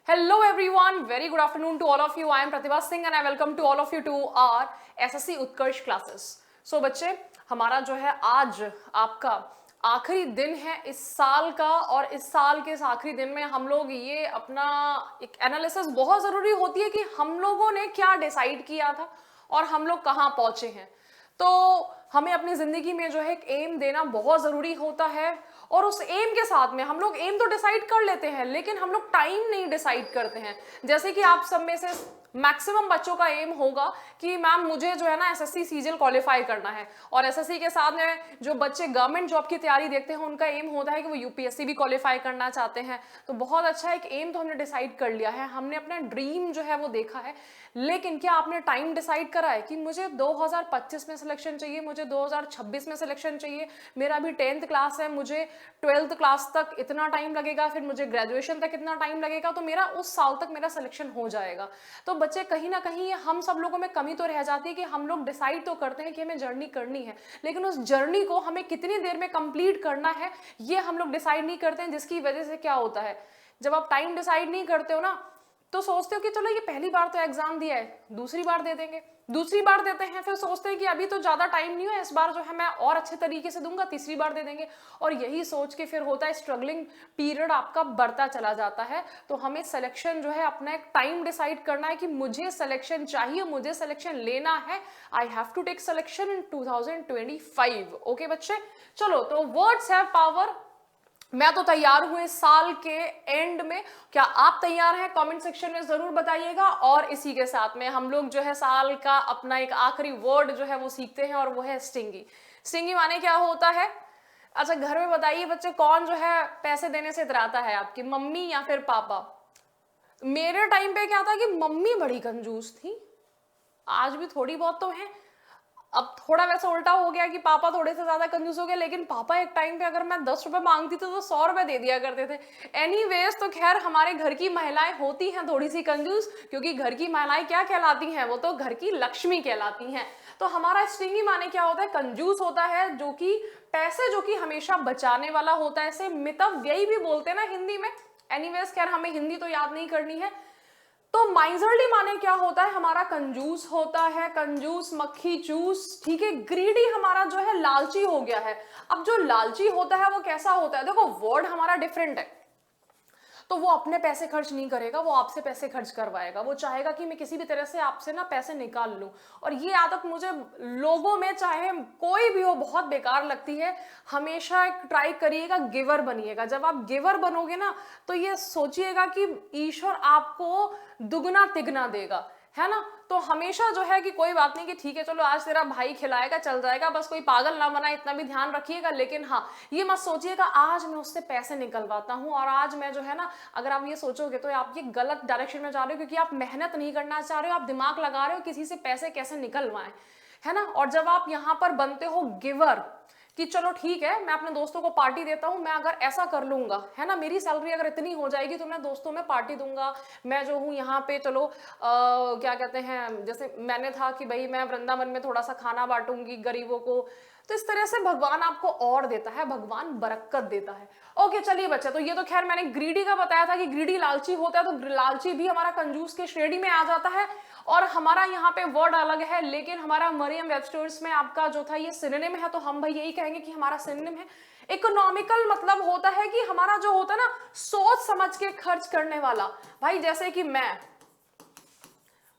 Hello everyone, very good afternoon to all of you. I am Pratibha Singh and I welcome to all of you to our SSC Utkarsh classes. So बच्चे, हमारा जो है आज आपका आखिरी दिन है इस साल का, और इस साल के इस आखिरी दिन में हम लोग ये अपना एक एनालिसिस बहुत ज़रूरी होती है कि हम लोगों ने क्या डिसाइड किया था और हम लोग कहाँ पहुँचे हैं। तो हमें अपनी ज़िंदगी में जो है एक एम देना बहुत ज़रूरी होता है, और उस एम के साथ में हम लोग एम तो डिसाइड कर लेते हैं लेकिन हम लोग टाइम नहीं डिसाइड करते हैं। जैसे कि आप सब में से मैक्सिमम बच्चों का एम होगा कि मैम मुझे जो है ना एसएससी सीजीएल क्वालिफाई करना है, और एसएससी के साथ में जो बच्चे गवर्नमेंट जॉब की तैयारी देखते हैं उनका एम होता है कि वो यूपीएससी भी क्वालिफाई करना चाहते हैं। तो बहुत अच्छा एक एम तो हमने डिसाइड कर लिया है, हमने अपना ड्रीम जो है वो देखा है, लेकिन क्या आपने टाइम डिसाइड करा है कि मुझे 2025 में सिलेक्शन चाहिए, मुझे 2026 में सिलेक्शन चाहिए, मेरा अभी 10th क्लास है, मुझे 12th क्लास तक इतना टाइम लगेगा, फिर मुझे ग्रेजुएशन तक इतना टाइम लगेगा, तो मेरा उस साल तक मेरा सिलेक्शन हो जाएगा। तो बच्चे कहीं ना कहीं हम सब लोगों में कमी तो रह जाती है कि हम लोग डिसाइड तो करते हैं कि हमें जर्नी करनी है, लेकिन उस जर्नी को हमें कितनी देर में कंप्लीट करना है ये हम लोग डिसाइड नहीं करते हैं। जिसकी वजह से क्या होता है, जब आप टाइम डिसाइड नहीं करते हो ना तो सोचते हो कि चलो ये पहली बार तो एग्जाम दिया है, दूसरी बार दे देंगे, दूसरी बार देते हैं, फिर सोचते हैं कि अभी तो ज्यादा टाइम नहीं है, इस बार जो है मैं और अच्छे तरीके से दूंगा, तीसरी बार दे देंगे, और यही सोच के फिर होता है स्ट्रगलिंग पीरियड आपका बढ़ता चला जाता है। तो हमें सिलेक्शन जो है अपना एक टाइम डिसाइड करना है कि मुझे सिलेक्शन चाहिए, मुझे सिलेक्शन लेना है, I have to take selection in 2025। Okay बच्चे, चलो तो वर्ड्स हैव पावर। मैं तो तैयार हूं इस साल के एंड में, क्या आप तैयार हैं? कमेंट सेक्शन में जरूर बताइएगा। और इसी के साथ में हम लोग जो है साल का अपना एक आखिरी वर्ड जो है वो सीखते हैं, और वो है स्टिंगी। स्टिंगी माने क्या होता है? अच्छा घर में बताइए बच्चे, कौन जो है पैसे देने से इतराता है, आपकी मम्मी या फिर पापा? मेरे टाइम पे क्या था कि मम्मी बड़ी कंजूस थी, आज भी थोड़ी बहुत तो है, अब थोड़ा वैसा उल्टा हो गया कि पापा थोड़े से ज्यादा कंजूस हो गए, लेकिन पापा एक टाइम पे अगर मैं 10 रुपए मांगती थी तो 100 रुपए दे दिया करते थे। एनीवेज, तो खैर हमारे घर की महिलाएं होती हैं थोड़ी सी कंजूस, क्योंकि घर की महिलाएं क्या कहलाती हैं, वो तो घर की लक्ष्मी कहलाती हैं। तो हमारा स्टिंगी माने क्या होता है? कंजूस होता है, जो कि पैसे जो कि हमेशा बचाने वाला होता है, इसे मितव्ययी भी बोलते हैं ना हिंदी में। एनीवेज, खैर हमें हिंदी तो याद नहीं करनी है। तो माइजरली माने क्या होता है? हमारा कंजूस होता है, कंजूस मक्खी चूस, ठीक है। ग्रीडी हमारा जो है लालची हो गया है। अब जो लालची होता है वो कैसा होता है? देखो वर्ड हमारा डिफरेंट है, तो वो अपने पैसे खर्च नहीं करेगा, वो आपसे पैसे खर्च करवाएगा, वो चाहेगा कि मैं किसी भी तरह से आपसे ना पैसे निकाल लूं। और ये आदत मुझे लोगों में चाहे कोई भी हो बहुत बेकार लगती है। हमेशा ट्राई करिएगा गिवर बनिएगा। जब आप गिवर बनोगे ना तो ये सोचिएगा कि ईश्वर आपको दुगना तिगना देगा, है ना। तो हमेशा जो है कि कोई बात नहीं कि ठीक है चलो आज तेरा भाई खिलाएगा, चल जाएगा, बस कोई पागल ना बनाए, इतना भी ध्यान रखिएगा। लेकिन हाँ, ये मत सोचिएगा आज मैं उससे पैसे निकलवाता हूँ और आज मैं जो है ना, अगर आप ये सोचोगे तो आप ये गलत डायरेक्शन में जा रहे हो, क्योंकि आप मेहनत नहीं करना चाह रहे हो, आप दिमाग लगा रहे हो किसी से पैसे कैसे निकलवाएं, है ना। और जब आप यहाँ पर बनते हो गिवर कि चलो ठीक है मैं अपने दोस्तों को पार्टी देता हूं, मैं अगर ऐसा कर लूंगा, है ना, मेरी सैलरी अगर इतनी हो जाएगी तो मैं दोस्तों में पार्टी दूंगा, मैं जो हूँ यहाँ पे चलो क्या कहते हैं, जैसे मैंने था कि भाई मैं वृंदावन में थोड़ा सा खाना बांटूंगी गरीबों को। तो इस तरह से भगवान आपको और देता है, भगवान बरकत देता है। ओके चलिए बच्चे, तो ये तो खैर मैंने ग्रीडी का बताया था कि ग्रीडी लालची होता है, तो लालची भी हमारा कंजूस के श्रेणी में आ जाता है। और हमारा यहाँ पे वर्ड अलग है, लेकिन हमारा मरियम वेबस्टर्स में आपका जो था ये सिनोनिम है, तो हम भाई यही कहेंगे कि हमारा सिनोनिम है। इकोनॉमिकल मतलब होता है कि हमारा जो होता है ना सोच समझ के खर्च करने वाला। भाई जैसे कि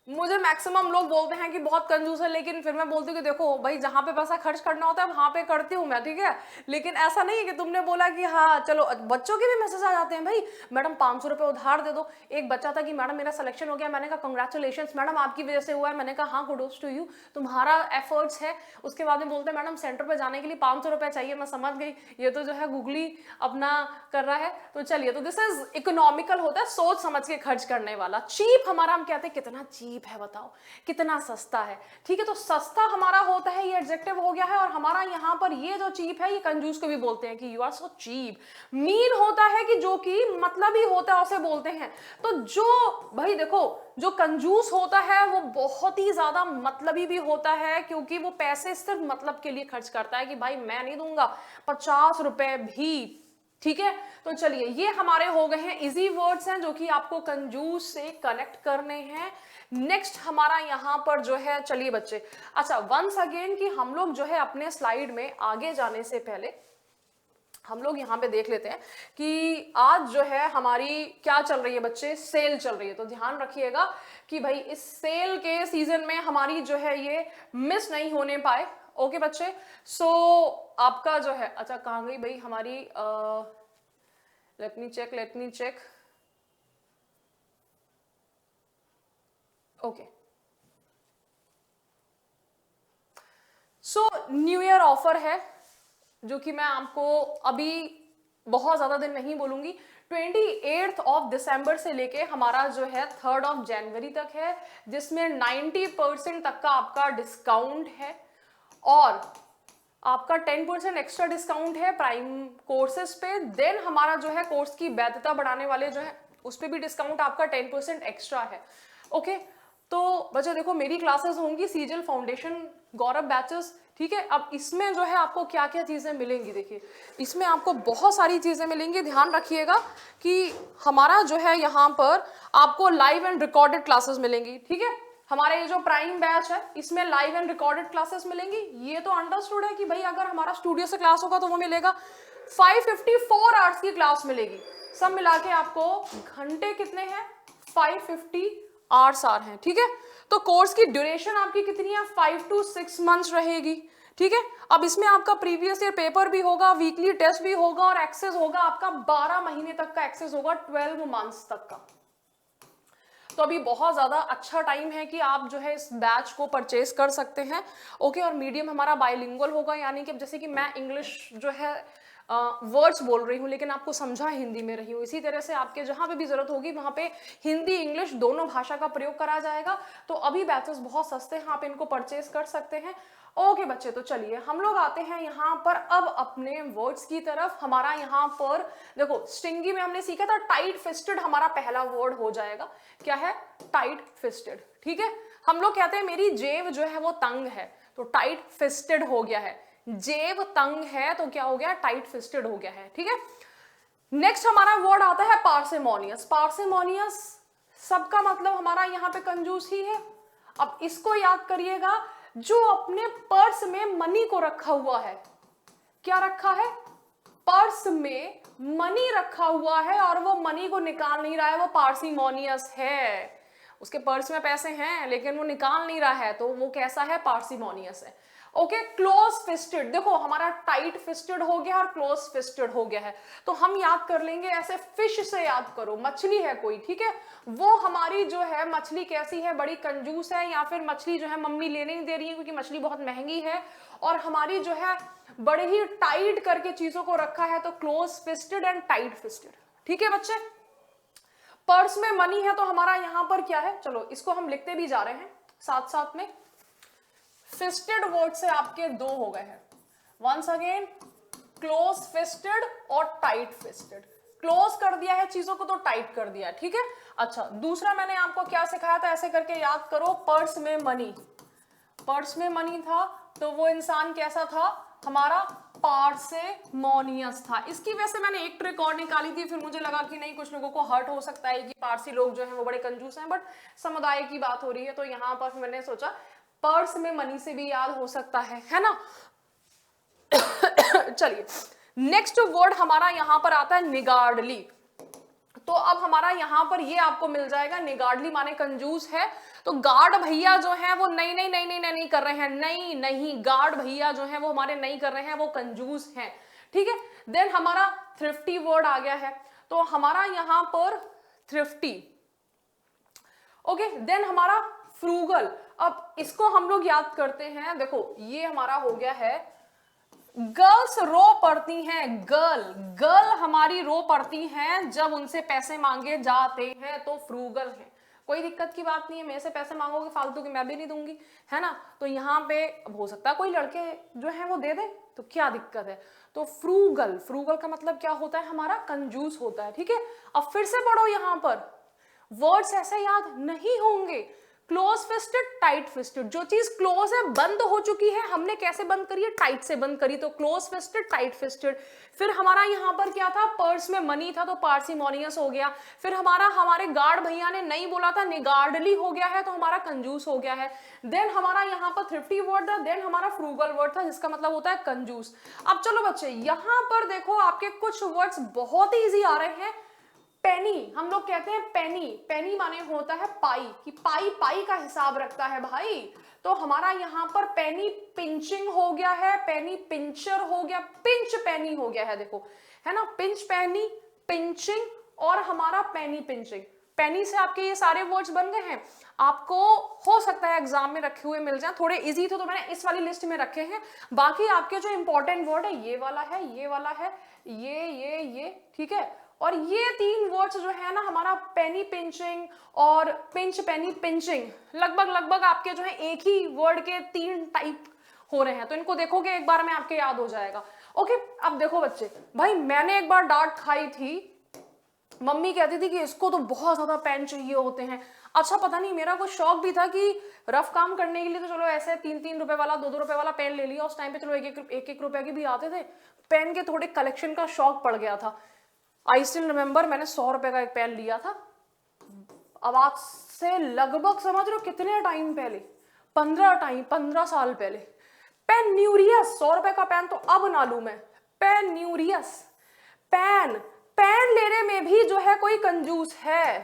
मुझे मैक्सिमम लोग बोलते हैं कि बहुत कंजूस है, लेकिन फिर मैं बोलती हूँ कि देखो भाई जहां पे पैसा खर्च करना होता है वहां पे करती हूँ मैं, ठीक है। लेकिन ऐसा नहीं है कि तुमने बोला कि हाँ चलो, बच्चों के भी मैसेज आ जाते हैं भाई मैडम 500 रुपए उधार दे दो। एक बच्चा था कि मैडम मेरा सिलेक्शन हो गया, मैंने कहा कंग्रेचुलेशन मैडम आपकी वजह से हुआ है, मैंने कहा हाँ कुडोस टू यू, तुम्हारा एफर्ट्स है। उसके बाद में बोलते हैं मैडम सेंटर पे जाने के लिए 500 रुपए चाहिए। मैं समझ गई ये तो जो है गूगली अपना कर रहा है। तो चलिए, तो दिस इज इकोनॉमिकल होता है, सोच समझ के खर्च करने वाला। चीप हमारा हम कहते हैं कितना चीप है, बताओ कितना सस्ता है, ठीक है। तो सस्ता हमारा होता है, ये एडजेक्टिव हो गया है। और हमारा यहाँ पर ये जो चीप है ये कंजूस को भी बोलते हैं कि you are so cheap. Mean होता है कि जो कि मतलब ही होता है उसे बोलते हैं। तो जो भाई देखो, जो कंजूस होता है वो बहुत ही ज्यादा मतलबी भी होता है, क्योंकि वो पैसे सिर्फ मतलब के लिए खर्च करता है कि भाई मैं नहीं दूंगा 50 रुपए भी, ठीक है, तो चलिए ये हमारे हो गए हैं इजी वर्ड्स हैं जो कि आपको कंजूस से कनेक्ट करने हैं। नेक्स्ट हमारा यहाँ पर जो है, चलिए बच्चे, अच्छा वंस अगेन कि हम लोग जो है अपने स्लाइड में आगे जाने से पहले हम लोग यहाँ पे देख लेते हैं कि आज जो है हमारी क्या चल रही है बच्चे, सेल चल रही है। तो ध्यान रखिएगा कि भाई इस सेल के सीजन में हमारी जो है ये मिस नहीं होने पाए। ओके बच्चे, सो आपका जो है, अच्छा कहाँ गई भाई हमारी, let me check. Okay, so new year offer है जो कि मैं आपको अभी बहुत ज्यादा दिन नहीं बोलूंगी, 28 ऑफ दिसंबर से लेके हमारा जो है 3 ऑफ जनवरी तक है, जिसमें 90% तक का आपका डिस्काउंट है और आपका 10% एक्स्ट्रा डिस्काउंट है प्राइम कोर्सेज पे। देन हमारा जो है कोर्स की वैधता बढ़ाने वाले जो है उस पर भी डिस्काउंट आपका 10% एक्स्ट्रा है। ओके, तो बच्चे देखो मेरी क्लासेस होंगी सीजल फाउंडेशन गौरव बैचेस, ठीक है। अब इसमें जो है आपको क्या क्या चीजें मिलेंगी, देखिए इसमें आपको बहुत सारी चीजें मिलेंगी। ध्यान रखिएगा कि हमारा जो है यहाँ पर आपको लाइव एंड रिकॉर्डेड क्लासेस मिलेंगी, ठीक है। हमारे ये जो प्राइम बैच है इसमें लाइव एंड रिकॉर्डेड क्लासेस मिलेंगी। ये तो अंडरस्टूड है कि भाई अगर हमारा स्टूडियो से क्लास होगा तो वो मिलेगा। 554 आवर्स की क्लास मिलेगी, सब मिला के आपको घंटे कितने हैं, 550 आवर्स हैं, ठीक है। तो कोर्स की ड्यूरेशन आपकी कितनी है, 5 to 6 मंथ्स रहेगी, ठीक है। अब इसमें आपका प्रीवियस ईयर पेपर भी होगा, वीकली टेस्ट भी होगा और एक्सेस होगा आपका 12 महीने तक का एक्सेस होगा, 12 मंथ्स तक का। तो अभी बहुत ज्यादा अच्छा टाइम है कि आप जो है इस बैच को परचेज कर सकते हैं। ओके, और मीडियम हमारा बाइलिंगुअल होगा, यानी कि जैसे कि मैं इंग्लिश जो है वर्ड्स बोल रही हूँ लेकिन आपको समझा हिंदी में रही हूँ, इसी तरह से आपके जहां पे भी जरूरत होगी वहां पे हिंदी इंग्लिश दोनों भाषा का प्रयोग करा जाएगा। तो अभी बैचेस बहुत सस्ते हैं, आप इनको परचेज कर सकते हैं। ओके बच्चे, तो चलिए हम लोग आते हैं यहाँ पर अब अपने वर्ड्स की तरफ। हमारा यहाँ पर देखो स्टिंगी में हमने सीखा था टाइट फिस्टेड, हमारा पहला वर्ड हो जाएगा, क्या है, टाइट फिस्टेड, ठीक है। हम लोग कहते हैं मेरी जेब जो है वो तंग है, तो टाइट फिस्टेड हो गया है। जेब तंग है तो क्या हो गया, टाइट फिस्टेड हो गया है, ठीक है। नेक्स्ट हमारा वर्ड आता है पार्सिमोनियस। पार्सिमोनियस सबका मतलब हमारा यहाँ पे कंजूस ही है। अब इसको याद करिएगा, जो अपने पर्स में मनी को रखा हुआ है, क्या रखा है, पर्स में मनी रखा हुआ है और वो मनी को निकाल नहीं रहा है, वो पार्सिमोनियस है। उसके पर्स में पैसे हैं लेकिन वो निकाल नहीं रहा है, तो वो कैसा है, पार्सिमोनियस है। ओके, क्लोज फिस्टेड, देखो हमारा टाइट फिस्टेड हो गया और क्लोज फिस्टेड हो गया है। तो हम याद कर लेंगे ऐसे, फिश से याद करो, मछली है कोई, ठीक है, वो हमारी जो है मछली कैसी है, बड़ी कंजूस है, या फिर मछली जो है मम्मी लेने नहीं दे रही है क्योंकि मछली बहुत महंगी है और हमारी जो है बड़े ही टाइट करके चीजों को रखा है, तो close fisted and tight fisted, ठीक है बच्चे। पर्स में मनी है तो हमारा यहां पर क्या है, चलो इसको हम लिखते भी जा रहे हैं साथ साथ में। फिस्टेड वर्ड से आपके दो हो गए हैं, वंस अगेन क्लोज फिस्टेड और टाइट फिस्टेड। क्लोज कर दिया है चीजों को तो टाइट कर दिया, ठीक है। अच्छा, दूसरा मैंने आपको क्या सिखाया था, ऐसे करके याद करो, पर्स में मनी, पर्स में मनी था तो वो इंसान कैसा था, हमारा पार्सिमोनियस था। इसकी वजह से मैंने एक ट्रिक और निकाली थी, फिर मुझे लगा कि नहीं कुछ लोगों को हर्ट हो सकता है कि पारसी लोग जो हैं वो बड़े कंजूस हैं, बट समुदाय की बात हो रही है तो यहाँ पर मैंने सोचा पर्स में मनी से भी याद हो सकता है ना। चलिए नेक्स्ट वर्ड हमारा यहां पर आता है निगार्डली। तो अब हमारा यहां पर ये आपको मिल जाएगा, निगार्डली माने कंजूस है। तो गार्ड भैया जो है वो नहीं कर रहे हैं, नहीं गार्ड भैया जो है वो हमारे नहीं कर रहे हैं, वो कंजूस हैं, ठीक है। देन हमारा थ्रिफ्टी वर्ड आ गया है, तो हमारा यहां पर थ्रिफ्टी। ओके, देन हमारा फ्रूगल। अब इसको हम लोग याद करते हैं, देखो ये हमारा हो गया है, गर्ल्स रो पड़ती हैं, गर्ल हमारी रो पड़ती हैं जब उनसे पैसे मांगे जाते हैं, तो फ्रूगल है। कोई दिक्कत की बात नहीं है, मेरे से पैसे मांगोगे फालतू के, मैं भी नहीं दूंगी, है ना। तो यहाँ पे हो सकता है कोई लड़के जो है वो दे दे, तो क्या दिक्कत है। तो फ्रूगल का मतलब क्या होता है, हमारा कंजूस होता है, ठीक है। अब फिर से पढ़ो, यहाँ पर वर्ड्स ऐसे याद नहीं होंगे, क्लोज फिस्टेड, टाइट फिस्टेड। जो चीज क्लोज है, बंद हो चुकी है, हमने कैसे बंद करी है, टाइट से बंद करी, तो क्लोज फिस्टेड, टाइट फिस्टेड। फिर हमारा यहाँ पर क्या था, पर्स में मनी था तो पार्सिमोनियस हो गया। फिर हमारे गार्ड भैया ने नहीं बोला था, निगार्डली हो गया है तो हमारा कंजूस हो गया है। देन हमारा यहाँ पर थ्रिफ्टी वर्ड था, देन हमारा फ्रूगल वर्ड था जिसका मतलब होता है कंजूस। अब चलो बच्चे, यहाँ पर देखो आपके कुछ वर्ड्स बहुत ही ईजी आ रहे हैं। पेनी, हम लोग कहते हैं पेनी, पेनी माने होता है पाई, कि पाई पाई का हिसाब रखता है भाई। तो हमारा यहाँ पर पेनी पिंचिंग हो गया है, पेनी पिंचर हो गया, पिंच पेनी हो गया है, देखो है ना, पिंच पेनी, पिंचिंग और हमारा पेनी पिंचिंग। पेनी से आपके ये सारे वर्ड्स बन गए हैं। आपको हो सकता है एग्जाम में रखे हुए मिल जाए, थोड़े इजी थे तो मैंने इस वाली लिस्ट में रखे हैं। बाकी आपके जो इंपॉर्टेंट वर्ड है, ये वाला है, ये वाला है, ये, ठीक है। और ये तीन वर्ड्स जो है ना, हमारा पेनी पिंचिंग और पिंच पेनी पिंचिंग, लगभग आपके जो है एक ही वर्ड के तीन टाइप हो रहे हैं, तो इनको देखोगे एक बार में आपके याद हो जाएगा। ओके, अब देखो बच्चे, भाई मैंने एक बार डांट खाई थी, मम्मी कहती थी कि इसको तो बहुत ज्यादा पेन चाहिए होते हैं। अच्छा, पता नहीं मेरा कुछ शौक भी था कि रफ काम करने के लिए तो चलो ऐसे 3-3 रुपए वाला, 2-2 रुपए वाला पेन ले लिया। उस टाइम पे चलो एक रुपए के भी आते थे। पेन के थोड़े कलेक्शन का शौक पड़ गया था। आई स्टिल रिमेम्बर, मैंने 100 रुपए का एक पेन लिया था। अब आज से लगभग समझ लो कितने टाइम पहले, 15 साल पहले। पेन न्यूरियस, 100 रुपए का पेन तो अब ना लूं मैं। पेन न्यूरियस, पेन लेने में भी जो है कोई कंजूस है।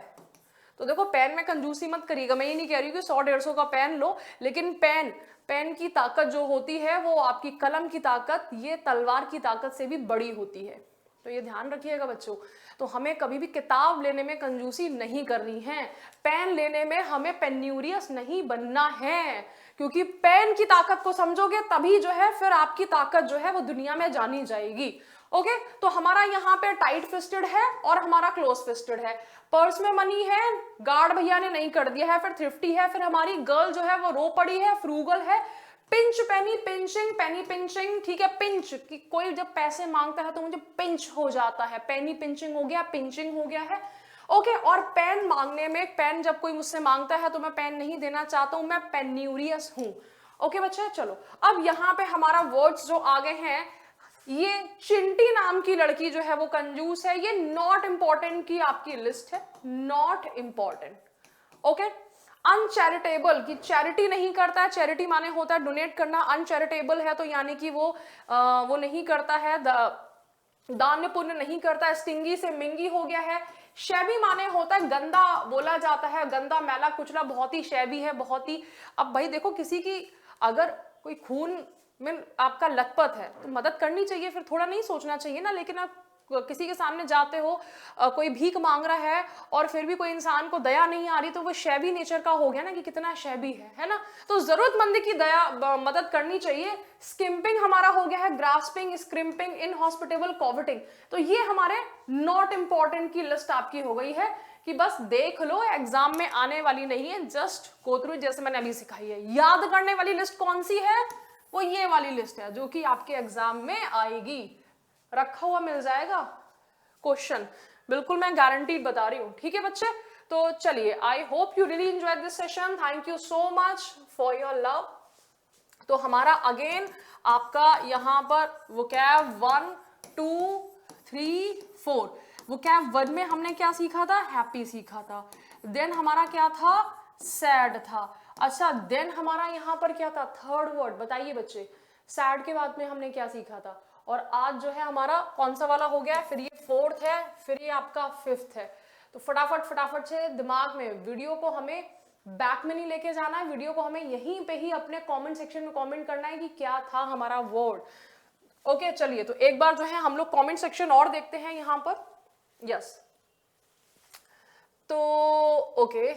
तो देखो, पेन में कंजूसी मत करिएगा। मैं ये नहीं कह रही हूँ कि 100-150 का पेन लो, लेकिन पेन की ताकत जो होती है वो आपकी कलम की ताकत, ये तलवार की ताकत से भी बड़ी होती है। तो ये ध्यान रखिएगा बच्चों। तो हमें कभी भी किताब लेने में कंजूसी नहीं करनी है, पेन लेने में हमें पेन्यूरियस नहीं बनना है, क्योंकि पेन की ताकत को समझोगे तभी जो है फिर आपकी ताकत जो है वो दुनिया में जानी जाएगी। ओके, तो हमारा यहाँ पे टाइट फिस्टेड है और हमारा क्लोज फिस्टेड है। पर्स में मनी है, गार्ड भैया ने नहीं कर दिया है, फिर थ्रिफ्टी है, फिर हमारी गर्ल जो है वो रो पड़ी है, फ्रूगल है, पिंच पेनी पिंचिंग, पेनी पिंचिंग, ठीक है। पिंच कि कोई जब पैसे मांगता है तो मुझे पिंच हो जाता है, पेनी पिंचिंग हो गया, पिंचिंग हो गया है। ओके, और पेन मांगने में, पेन जब कोई मुझसे मांगता है तो मैं पेन नहीं देना चाहता हूं, मैं पेन्यूरियस हूं। ओके बच्चे, चलो अब यहाँ पे हमारा वर्ड्स जो आगे हैं, ये चिंटी नाम की लड़की जो है वो कंजूस है। ये नॉट इंपॉर्टेंट की आपकी लिस्ट है, नॉट इंपॉर्टेंट। ओके, अनचैरिटेबल की चैरिटी नहीं करता है, चैरिटी माने होता है डोनेट करना, अनचैरिटेबल है तो यानी कि वो नहीं करता है, दान पुण्य नहीं करता है। स्टिंगी से मिंगी हो गया है। शैबी माने होता है गंदा बोला जाता है, गंदा मैला कुचला, बहुत ही शैबी है, बहुत ही। अब भाई देखो, किसी की अगर कोई खून में आपका लथपथ है तो मदद करनी चाहिए, फिर थोड़ा नहीं सोचना चाहिए ना। लेकिन आप किसी के सामने जाते हो, कोई भीख मांग रहा है और फिर भी कोई इंसान को दया नहीं आ रही, तो वो शैबी नेचर का हो गया ना, कि कितना शैबी है ना। तो जरूरतमंद की दया मदद करनी चाहिए। स्किम्पिंग हमारा हो गया है ग्रास्पिंग, स्क्रिम्पिंग, इनहॉस्पिटेबल, कॉविटिंग। तो ये हमारे नॉट इंपॉर्टेंट की लिस्ट आपकी हो गई है, कि बस देख लो, एग्जाम में आने वाली नहीं है, जस्ट गो थ्रू, जैसे मैंने अभी सिखाई है। याद करने वाली लिस्ट कौन सी है, वो ये वाली लिस्ट है जो कि आपके एग्जाम में आएगी, रखा हुआ मिल जाएगा क्वेश्चन, बिल्कुल मैं गारंटीड बता रही हूं। ठीक है बच्चे, तो चलिए, आई hope you really enjoy this session, thank you so much for your love. तो हमारा अगेन आपका यहाँ पर वोकैब 1 2 3 4, वोकैब 1 में हमने क्या सीखा था, हैप्पी सीखा था। देन हमारा क्या था, सैड था। अच्छा, देन हमारा यहाँ पर क्या था, थर्ड वर्ड, बताइए बच्चे, सैड के बाद में हमने क्या सीखा था। और आज जो है हमारा कौन सा वाला हो गया, फिर ये फोर्थ है, फिर ये आपका फिफ्थ है। तो फटाफट से दिमाग में, वीडियो को हमें बैक में नहीं लेके जाना है, वीडियो को हमें यहीं पे ही अपने कमेंट सेक्शन में कमेंट करना है कि क्या था हमारा वर्ड। ओके, चलिए, तो एक बार जो है हम लोग कमेंट सेक्शन और देखते हैं यहाँ पर। यस, तो ओके,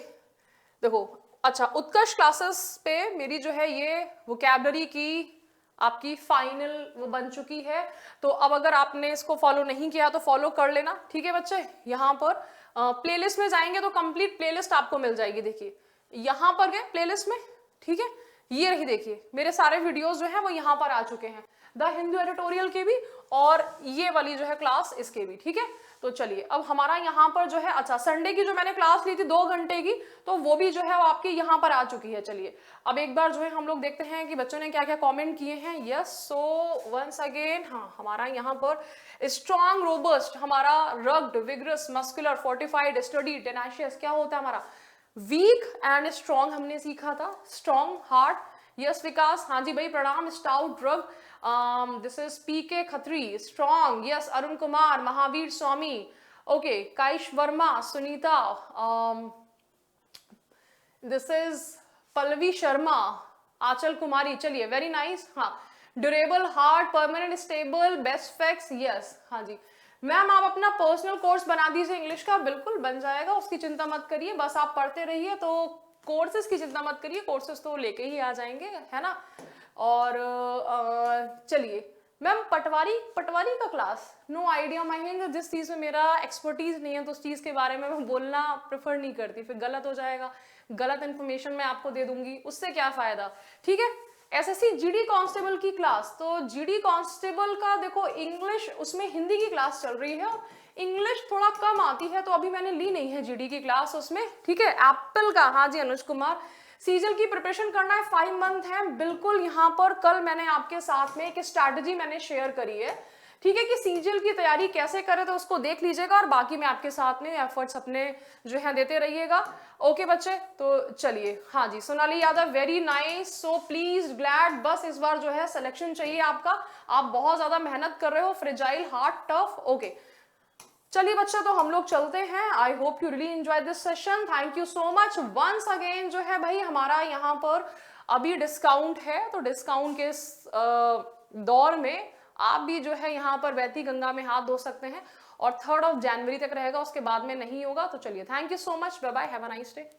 देखो, अच्छा, उत्कर्ष क्लासेस पे मेरी जो है ये वोकैबुलरी की आपकी फाइनल वो बन चुकी है। तो अब अगर आपने इसको फॉलो नहीं किया तो फॉलो कर लेना, ठीक है बच्चे। यहाँ पर प्लेलिस्ट में जाएंगे तो कंप्लीट प्लेलिस्ट आपको मिल जाएगी। देखिए, यहाँ पर गए प्लेलिस्ट में, ठीक है, ये रही, देखिए मेरे सारे वीडियोस जो हैं वो यहाँ पर आ चुके हैं, द हिंदू एडिटोरियल के भी और ये वाली जो है क्लास इसके भी, ठीक है। तो चलिए अब हमारा यहाँ पर जो है, अच्छा संडे की जो मैंने क्लास ली थी 2 घंटे की, तो वो भी जो है वो आपकी यहाँ पर आ चुकी है। चलिए अब एक बार जो है हम लोग देखते हैं कि बच्चों ने क्या क्या कमेंट किए हैं। यस, सो वंस अगेन, हाँ हमारा यहाँ पर स्ट्रॉन्ग, रोबस्ट, हमारा rugged, vigorous, muscular, fortified, study, टेनाशियस, क्या होता है हमारा वीक एंड स्ट्रॉन्ग हमने सीखा था, स्ट्रॉन्ग हार्ट। यस विकास, हाँ जी भाई प्रणाम। Stout drug, this is PK Khatri, strong. Yes Arun Kumar, Mahavir Swami, okay Kaish Verma, Sunita, this is Pallavi Sharma, Anchal Kumari, चलिए वेरी नाइस। हाँ durable, hard, permanent, stable, best facts, yes हाँ जी मैम आप अपना पर्सनल कोर्स बना दीजिए इंग्लिश का, बिल्कुल बन जाएगा, उसकी चिंता मत करिए, बस आप पढ़ते रहिए। तो कोर्सेज की चिंता मत करिए, कोर्सेज तो लेके ही आ जाएंगे, है ना। और चलिए मैम पटवारी का क्लास, नो आइडिया माइंग, जिस चीज़ में मेरा एक्सपर्टीज नहीं है तो उस चीज़ के बारे में मैं बोलना प्रेफर नहीं करती, फिर गलत हो जाएगा, गलत इन्फॉर्मेशन मैं आपको दे दूंगी, उससे क्या फायदा। ठीक है, एसएससी जीडी कांस्टेबल की क्लास, तो जीडी कांस्टेबल का देखो इंग्लिश, उसमें हिंदी की क्लास चल रही है, इंग्लिश थोड़ा कम आती है तो अभी मैंने ली नहीं है जीडी की क्लास उसमें। ठीक है, एप्पल का, हाँ जी अनुज कुमार, सीजल की प्रिपरेशन करना है, 5 मंथ है, बिल्कुल यहाँ पर कल मैंने आपके साथ में एक स्ट्रैटेजी मैंने शेयर करी है। ठीक है कि सीजल की तैयारी कैसे करें, तो उसको देख लीजिएगा, और बाकी मैं आपके साथ में एफर्ट्स अपने जो है देते रहिएगा। ओके बच्चे, तो चलिए, हाँ जी Sonali Yadav, very nice, so please glad, बस इस बार जो है सिलेक्शन चाहिए आपका, आप बहुत ज्यादा मेहनत कर रहे हो, फ्रेजाइल, हार्ट, टफ। ओके चलिए बच्चा, तो हम लोग चलते हैं। I hope you really enjoy this session, thank you so much once again. जो है भाई हमारा यहाँ पर अभी डिस्काउंट है, तो डिस्काउंट के इस दौर में आप भी जो है यहाँ पर बहती गंगा में हाथ धो सकते हैं, और 3rd of January तक रहेगा, उसके बाद में नहीं होगा। तो चलिए, thank you so much, bye bye, have a nice day.